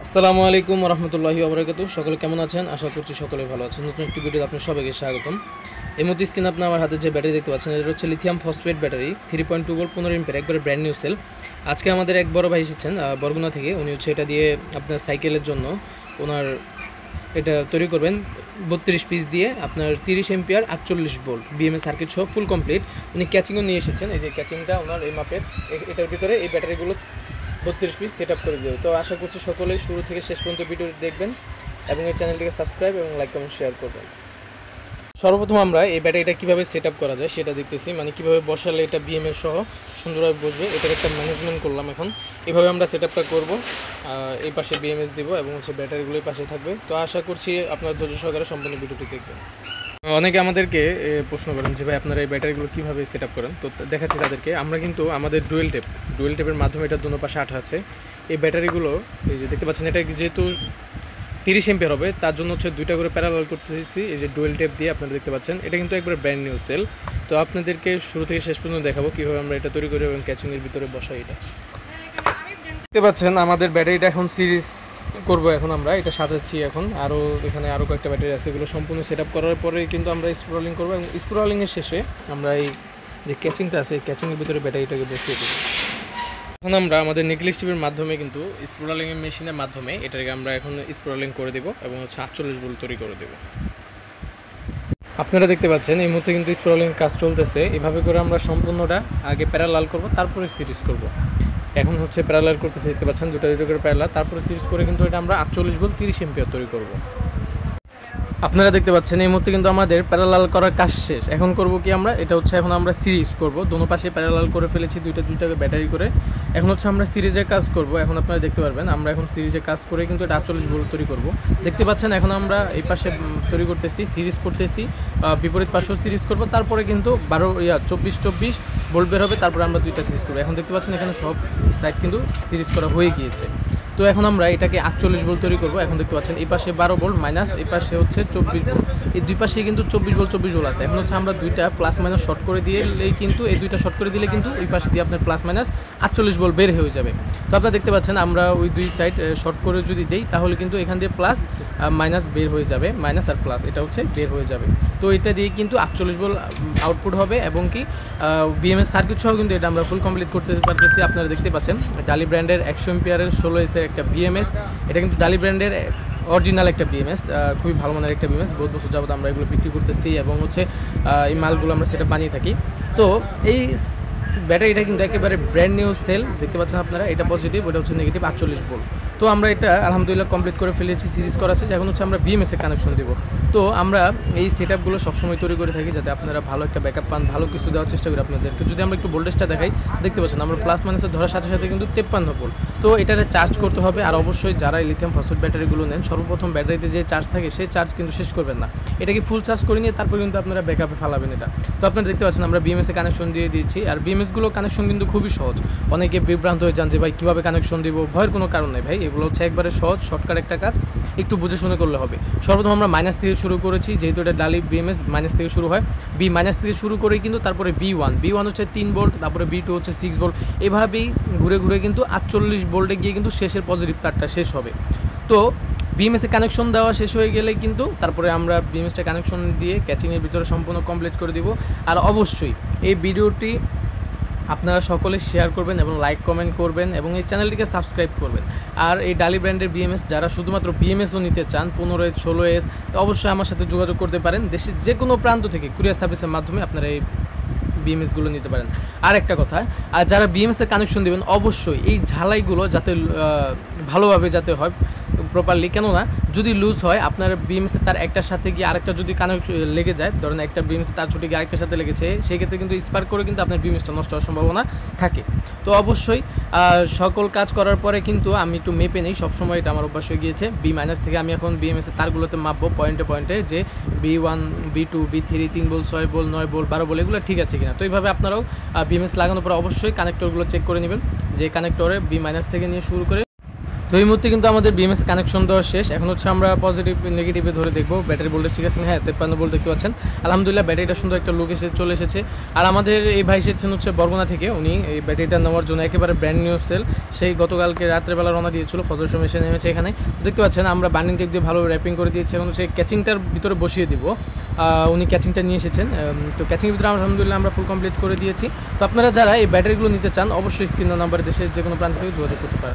আসসালামু আলাইকুম রহমতুল্লাহি ওবরাকাতু। সকলে কেমন আছেন? আশা করছি সকলে ভালো আছেন। নতুন একটি ভিডিওতে আপনার সবাইকে স্বাগতম। এই মুহূর্তে স্ক্রিনে আপনি আমার হাতে যে ব্যাটারি দেখতে পাচ্ছেন, এটা হচ্ছে lithium phosphate battery 3.2 volt 15 ampere, একবারে ব্র্যান্ড নিউ সেল। আজকে আমাদের এক বড় ভাই এসেছেন বরগুনা থেকে। উনি হচ্ছে এটা দিয়ে আপনার সাইকেলের জন্য ওনার এটা তৈরি করবেন 32 পিস দিয়ে আপনার 30 এম্পিয়ার 48 ভোল্ট বিএমএস সার্কিট সহ ফুল কমপ্লিট। উনি ক্যাচিংও নিয়ে এসেছেন। এই যে ক্যাচিংটা ওনার এই মাপের, এটার ভিতরে এই ব্যাটারিগুলো 32 পিস সেট আপ করে দেবে। তো আশা করছি সকলেই শুরু থেকে শেষ পর্যন্ত ভিডিও দেখবেন এবং এই চ্যানেলটিকে সাবস্ক্রাইব এবং লাইক কমেন্ট শেয়ার করবেন। সর্বপ্রথম আমরা এই ব্যাটারিটা কীভাবে সেট আপ করা যায় সেটা দেখতেছি, মানে কীভাবে বসালে এটা বিএমএস সহ সুন্দরভাবে বসবে, এটার একটা ম্যানেজমেন্ট করলাম। এখন এভাবে আমরা সেট আপটা করবো। এই পাশে বিএমএস দিব এবং হচ্ছে ব্যাটারিগুলোই পাশে থাকবে। তো আশা করছি আপনার ধৈর্য সহকারে সম্পূর্ণ ভিডিওটি দেখবেন। অনেকে আমাদেরকে প্রশ্ন করেন যে ভাই আপনারা এই ব্যাটারিগুলো কীভাবে সেট আপ করেন। তো দেখাচ্ছি তাদেরকে। আমরা কিন্তু আমাদের ডুয়েল টেপের মাধ্যমে এটা দুনো পাশে আঠা আছে। এই ব্যাটারিগুলো এই যে দেখতে পাচ্ছেন, এটা যেহেতু 30 এম্পিয়ার হবে, তার জন্য হচ্ছে দুইটা করে প্যারালাল করতেছি এই যে ডুয়েল টেপ দিয়ে। আপনারা দেখতে পাচ্ছেন এটা কিন্তু একবারে ব্র্যান্ড নিউ সেল। তো আপনাদেরকে শুরু থেকে শেষ পর্যন্ত দেখাবো কীভাবে আমরা এটা তৈরি করি এবং ক্যাচিংয়ের ভিতরে বসাই। এটা দেখতে পাচ্ছেন আমাদের ব্যাটারিটা এখন সিরিজ করব। এখন আমরা এটা সাজাচ্ছি। এখন এখানে আরও কয়েকটা ব্যাটারি আছে, এগুলো সম্পূর্ণ সেট আপ করার পরে কিন্তু আমরা স্প্রলিং করবো এবং স্প্রলিংয়ের শেষে আমরা এই যে ক্যাচিংটা আছে ক্যাচিংয়ের ভিতরে ব্যাটারিটাকে বসিয়ে দেবো। এখন আমরা আমাদের নিকেল স্টিপের মাধ্যমে কিন্তু স্প্রলিংয়ের মেশিনের মাধ্যমে এটাকে আমরা এখন স্প্রলিং করে দেবো এবং হচ্ছে 48 ভোল্ট তৈরি করে দেবো। আপনারা দেখতে পাচ্ছেন এই মুহূর্তে কিন্তু স্প্রলিং কাজ চলতেছে। এভাবে করে আমরা সম্পূর্ণটা আগে প্যারালাল করব, তারপরে সিরিজ করব। এখন হচ্ছে প্যারালাল করতেছে, দেখতে পাচ্ছেন দুটো করে প্যারালাল, তারপরে সিরিজ করে কিন্তু এটা আমরা 48 ভোল্ট 30 এম্পিয়ার তৈরি করব। আপনারা দেখতে পাচ্ছেন এই মুহূর্তে কিন্তু আমাদের প্যারালাল করার কাজ শেষ। এখন করব কি আমরা, এটা হচ্ছে এখন আমরা সিরিজ করব। দোনো পাশে প্যারালাল করে ফেলেছি দুইটাকে ব্যাটারি করে। এখন হচ্ছে আমরা সিরিজে কাজ করব। এখন আপনারা দেখতে পারবেন আমরা এখন সিরিজে কাজ করে কিন্তু এটা 48 ভোল্ট তৈরি করব। দেখতে পাচ্ছেন এখন আমরা এই পাশে তৈরি করতেছি, সিরিজ করতেছি, বিপরীত পাশেও সিরিজ করব। তারপরে কিন্তু 24 ভোল্ট বের হবে, তারপরে আমরা দুইটা সিরিজ করব। এখন দেখতে পাচ্ছেন এখানে সব সাইড কিন্তু সিরিজ করা হয়ে গিয়েছে। তো এখন আমরা এটাকে 48 ভোল্ট তৈরি করব। এখন দেখতে পাচ্ছেন এই পাশে 12 ভোল্ট মাইনাস, এই পাশে হচ্ছে 24 ভোল্ট। এই দুই পাশে কিন্তু 24 ভোল্ট আছে। এখন হচ্ছে আমরা দুইটা প্লাস মাইনাস শর্ট করে দিলেই কিন্তু এই দুইটা শর্ট করে দিলে কিন্তু ওই পাশে দিয়ে আপনার প্লাস মাইনাস 48 ভোল্ট বের হয়ে যাবে। তো আপনারা দেখতে পাচ্ছেন আমরা ওই দুই সাইড শর্ট করে যদি দেই তাহলে কিন্তু এখান দিয়ে প্লাস মাইনাস বের হয়ে যাবে, মাইনাস আর প্লাস এটা হচ্ছে বের হয়ে যাবে। তো এটা দিয়ে কিন্তু 48 ভোল্ট আউটপুট হবে এবং কি বিএমএস সার্কিট সহ কিন্তু এটা আমরা ফুল কমপ্লিট করতে পারতেছি। আপনারা দেখতে পাচ্ছেন ডালি ব্র্যান্ডের 100 এম্পিয়ারের 16 এসের একটা বিএমএস। এটা কিন্তু ডালি ব্র্যান্ডের অরিজিনাল একটা বিএমএস, খুবই ভালো মানের একটা বিএমএস। বহুত বছর যাবত আমরা এগুলো বিক্রি করতেছি এবং হচ্ছে এই মালগুলো আমরা সেটা বানিয়ে থাকি। তো এই ব্যাটারিটা কিন্তু একেবারে ব্র্যান্ড নিউ সেল। দেখতে পাচ্ছেন আপনারা, এটা পজিটিভ, ওটা হচ্ছে নেগেটিভ 48 ভোল্ট। তো আমরা এটা আলহামদুলিল্লাহ কমপ্লিট করে ফেলেছি, সিরিজ করা আছে। এখন হচ্ছে আমরা বিএমএস এ কানেকশন দেবো। তো আমরা এই সেট আপগুলো সবসময় তৈরি করে থাকি যাতে আপনারা ভালো একটা ব্যাকআপ পান, ভালো কিছু দেওয়ার চেষ্টা করি আপনাদেরকে। যদি আমরা একটু ভোল্টেজটা দেখাই, দেখতে পাচ্ছেন আমরা প্লাস মাইনাসে ধরার সাথে সাথে কিন্তু 53 ভোল্ট। তো এটারে চার্জ করতে হবে। আর অবশ্যই যারা লিথিয়াম ফসফেট ব্যাটারিগুলো নেন, সর্বপ্রথম ব্যাটারিতে যে চার্জ থাকে সেই চার্জ কিন্তু শেষ করবেন না, এটাকে ফুল চার্জ করে নিয়ে তারপর কিন্তু আপনারা ব্যাকআপে ফালাবেন এটা। তো আপনারা দেখতে পাচ্ছেন আমরা বিএমএস এ কানেকশন দিয়ে দিয়েছি। আর বিএমএসগুলো কানেকশন কিন্তু খুবই সহজ। অনেকে বিভ্রান্ত হয়ে যান যে ভাই কীভাবে কানেকশন দিব, ভয়ের কোনো কারণ নেই ভাই, এগুলো হচ্ছে একবারে সহজ শর্টকাট একটা কাজ, একটু বুঝে শুনে করলে হবে। সর্বপ্রথম আমরা মাইনাস থেকে শুরু করেছি, যেহেতু এটা ডালি বিএমএস মাইনাস থেকে শুরু হয়। মাইনাস থেকে শুরু করে কিন্তু তারপরে B1 হচ্ছে 3 ভোল্ট, তারপরে B2 হচ্ছে 6 ভোল্ট, এভাবেই ঘুরে ঘুরে কিন্তু 48 ভোল্টে গিয়ে কিন্তু শেষের পজিটিভ তারটা শেষ হবে। তো বিএমএসে কানেকশন দেওয়া শেষ হয়ে গেলে কিন্তু তারপরে আমরা বিএমএসটা কানেকশন দিয়ে ক্যাচিংয়ের ভিতরে সম্পূর্ণ কমপ্লিট করে দিব। আর অবশ্যই এই ভিডিওটি আপনারা সকলে শেয়ার করবেন এবং লাইক কমেন্ট করবেন এবং এই চ্যানেলটিকে সাবস্ক্রাইব করবেন। আর এই ডালি ব্র্যান্ডের বিএমএস যারা শুধুমাত্র বিএমএসও নিতে চান 15S 16S, তো অবশ্যই আমার সাথে যোগাযোগ করতে পারেন। দেশের যে কোনো প্রান্ত থেকে কুরিয়ার সার্ভিসের মাধ্যমে আপনারা এই বিএমএসগুলো নিতে পারেন। আর একটা কথা, আর যারা বিএমএসের কানেকশন দেবেন অবশ্যই এই ঝালাইগুলো যাতে ভালোভাবে যাতে হয় প্রপারলি, কেননা যদি লুজ হয় আপনার বিএমএসে তার একটার সাথে গিয়ে আরেকটা যদি কানেকশন লেগে যায়, ধরেন একটা বিএমএসে তার ছুটে গিয়ে আরেকটার সাথে লেগেছে, সেই ক্ষেত্রে কিন্তু স্পার্ক করে কিন্তু আপনার বিএমএসটা নষ্ট হওয়ার সম্ভাবনা থাকে। তো অবশ্যই সকল কাজ করার পরে কিন্তু আমি একটু মেপে নেই, সবসময় এটা আমার অভ্যাস হয়ে গিয়েছে। B- থেকে আমি এখন বিএমএসের তারগুলোতে মাপবো পয়েন্টে যে B1 B2 B3 3 volt 6 volt 9 volt 12 volt এগুলো ঠিক আছে কিনা। তো এইভাবে আপনারাও বিএমএস লাগানোর পর অবশ্যই কানেক্টরগুলো চেক করে নেবেন যে কানেক্টরে B- থেকে নিয়ে শুরু করে তো এই মুহূর্তে কিন্তু আমাদের বিএমএস কানেকশন দেওয়া শেষ। এখন হচ্ছে আমরা পজিটিভ নেগেটিভে ধরে দেখবো ব্যাটারি ভোল্টেজ ঠিক আছে। হ্যাঁ 53 ভোল্ট দেখতে পাচ্ছেন। আলহামদুলিল্লাহ ব্যাটারিটা সুন্দর একটা লুক চলে এসেছে। আর আমাদের এই ভাই এসেছেন হচ্ছে বরগুনা থেকে, উনি এই ব্যাটারিটা নেওয়ার জন্য একেবারে ব্র্যান্ড নিউ সেল, সেই গতকালকে রাত্রেবেলা রওনা দিয়েছিল, ফজর সময় এসে নেমেছে এখানে। দেখতে পাচ্ছেন আমরা বান্ডিং টেপ দিয়ে ভালো র্যাপিং করে দিয়েছি। এখন হচ্ছে ক্যাচিংটার ভিতরে বসিয়ে দিব, উনি ক্যাচিংটা নিয়ে এসেছেন। তো ক্যাচিংয়ের ভিতরে আলহামদুলিল্লাহ আমরা ফুল কমপ্লিট করে দিয়েছি। তো আপনারা যারা এই ব্যাটারিগুলো নিতে চান অবশ্যই স্ক্রিন নাম্বার দেশের যে কোনো প্রান্ত থেকে যোগাযোগ করতে পারেন।